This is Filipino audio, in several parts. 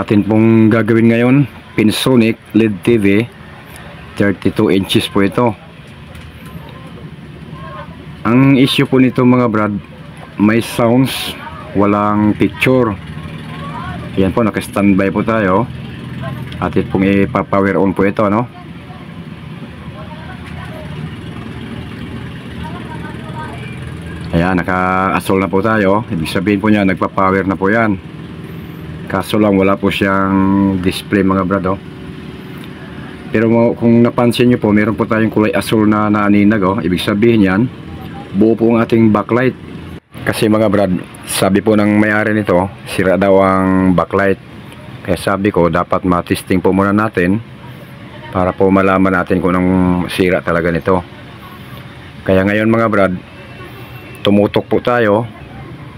atin pong gagawin ngayon, Pinsonic LED TV, 32 inches po ito. Ang issue po nito mga brad, may sounds, walang picture. Yan po, naka-standby po tayo. Atin pong ipa-power on po ito, no? Ayan, naka-asol na po tayo. Ibig sabihin po niya, nagpa-power na po yan. Kaso lang wala po siyang display mga brad, oh. Pero kung napansin nyo po, meron po tayong kulay asol na naaninag, oh. Ibig sabihin yan, buo po ang ating backlight. Kasi mga brad, sabi po ng may-ari nito, sira daw ang backlight. Kaya sabi ko, dapat matesting po muna natin para po malaman natin kung anong sira talaga nito. Kaya ngayon mga brad, tumutok po tayo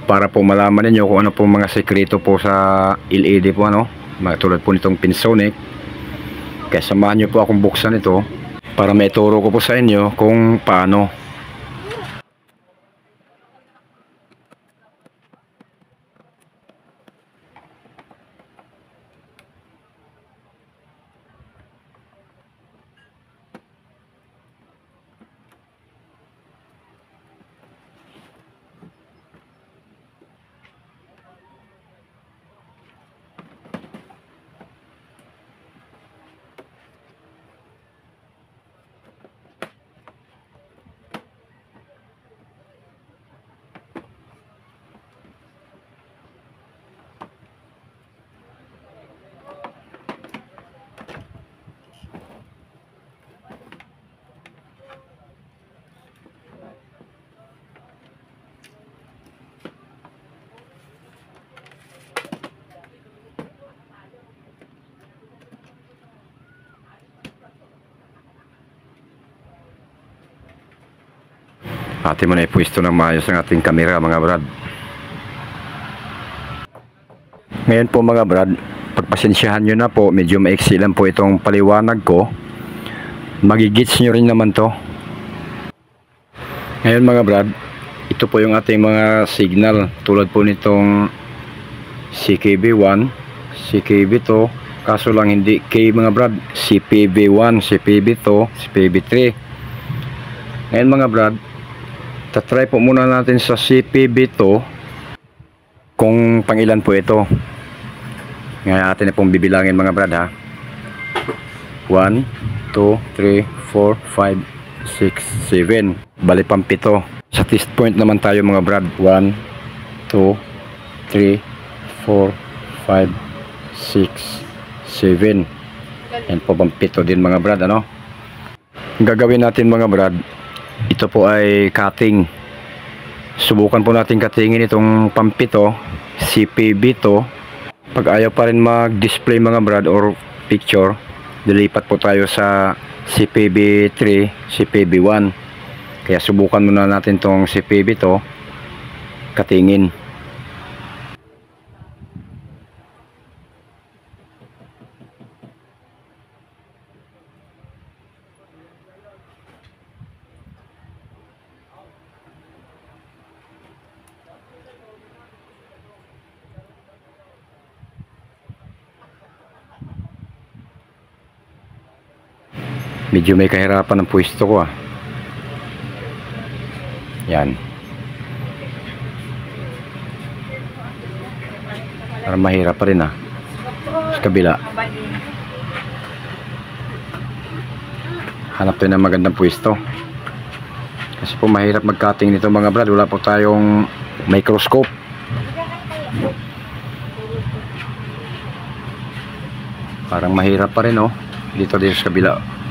para po malaman ninyo kung ano po mga sekreto po sa LED po, ano, tulad po nitong Pinsonic. Kaya samahan nyo po akong buksan ito para maituro ko po sa inyo kung paano. Atin mo na ipwisto ng maayos ang ating kamera mga brad. Ngayon po mga brad, pagpasensyahan nyo na po, medyo maiksi lang po itong paliwanag ko. Magigits nyo rin naman to. Ngayon mga brad, ito po yung ating mga signal. Tulad po nitong CKB1, CKB2, kaso lang hindi K mga brad, CPB1, CPB2, CPB3. Ngayon mga brad, tatry po muna natin sa CPB2 kung pangilan po ito. Ngayon natin na pong bibilangin mga brad, ha. 1, 2, 3, 4, 5, 6, 7. Bali pang 7. Sa test point naman tayo mga brad. 1, 2, 3, 4, 5, 6, 7. Yan po pang 7 din mga brad, ano. Ang gagawin natin mga brad, ito po ay cutting. Subukan po natin cuttingin itong pampito, CPB2. Pag ayaw pa rin mag-display mga brad or picture, dilipat po tayo sa CPB3, CPB1. Kaya subukan muna natin itong CPB2, cuttingin. Medyo may kahirapan ang pwesto ko, ah. Yan. Parang mahirap pa rin, ah. Sa kabila. Hanap tayo ng magandang pwesto. Kasi po mahirap mag-cutting nito mga brad. Wala po tayong microscope. Parang mahirap pa rin, oh. Dito sa kabila.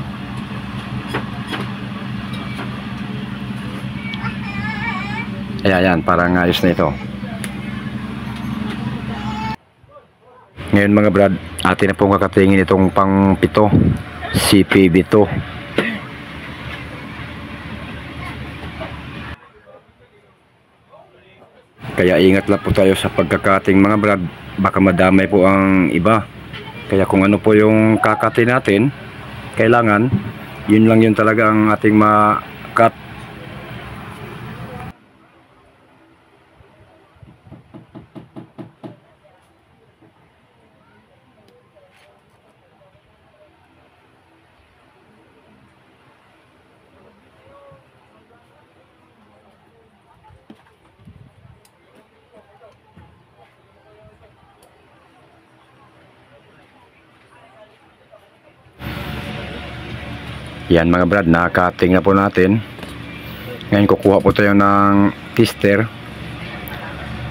Ayan, parang ayos na ito. Ngayon mga brad, atin na pong kakatingin itong pang 7, CPB2. Kaya ingat lang po tayo sa pagkakating mga brad, baka madamay po ang iba. Kaya kung ano po yung kakatin natin, kailangan yun lang yun talaga ang ating ma-cut. Yan mga brad, nakating na po natin. Ngayon kukuha po tayo ng tester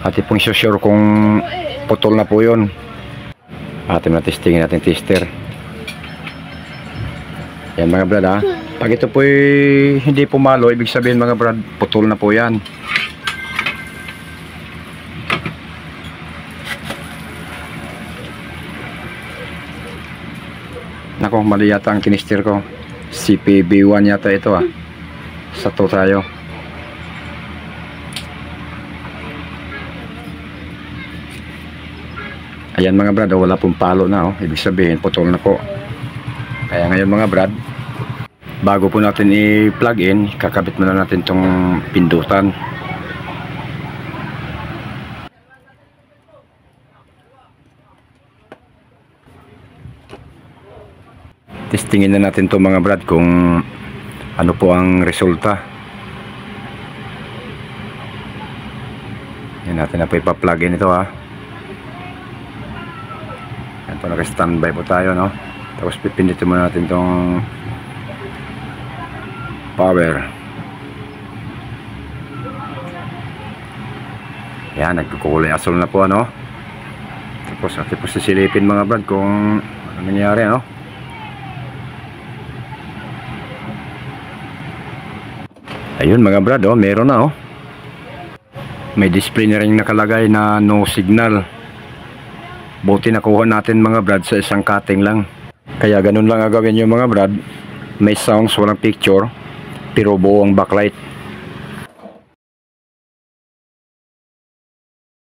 at ipong sure kung putol na po yun. Atin na testingin natin tester. Yan mga brad ha. Pag ito po hindi pumalo, ibig sabihin mga brad, putol na po yan. Nako, mali yata ang tinister ko. CPB1 yata ito ah. Sa to tayo. Ayan mga brad, wala pong palo na oh. Ibig sabihin putol na po. Kaya ngayon mga brad, bago po natin i-plug in, kakabit muna natin tong pindutan. Testingin na natin to mga brad kung ano po ang resulta. Yan natin na po ipa-plug in ito ha. Yan po, naka-standby po tayo no. Tapos pipindutin muna natin tong power. Yan, nagkukulay asol na po ano. Tapos natin po sisilipin mga brad kung ano nangyari no. Ayun mga brad, oh, meron na oh. May display na rin nakalagay na no signal. Buti nakuha natin mga brad sa isang cutting lang. Kaya ganun lang gagawin nyo mga brad. May sounds, walang picture, pero buo ang backlight.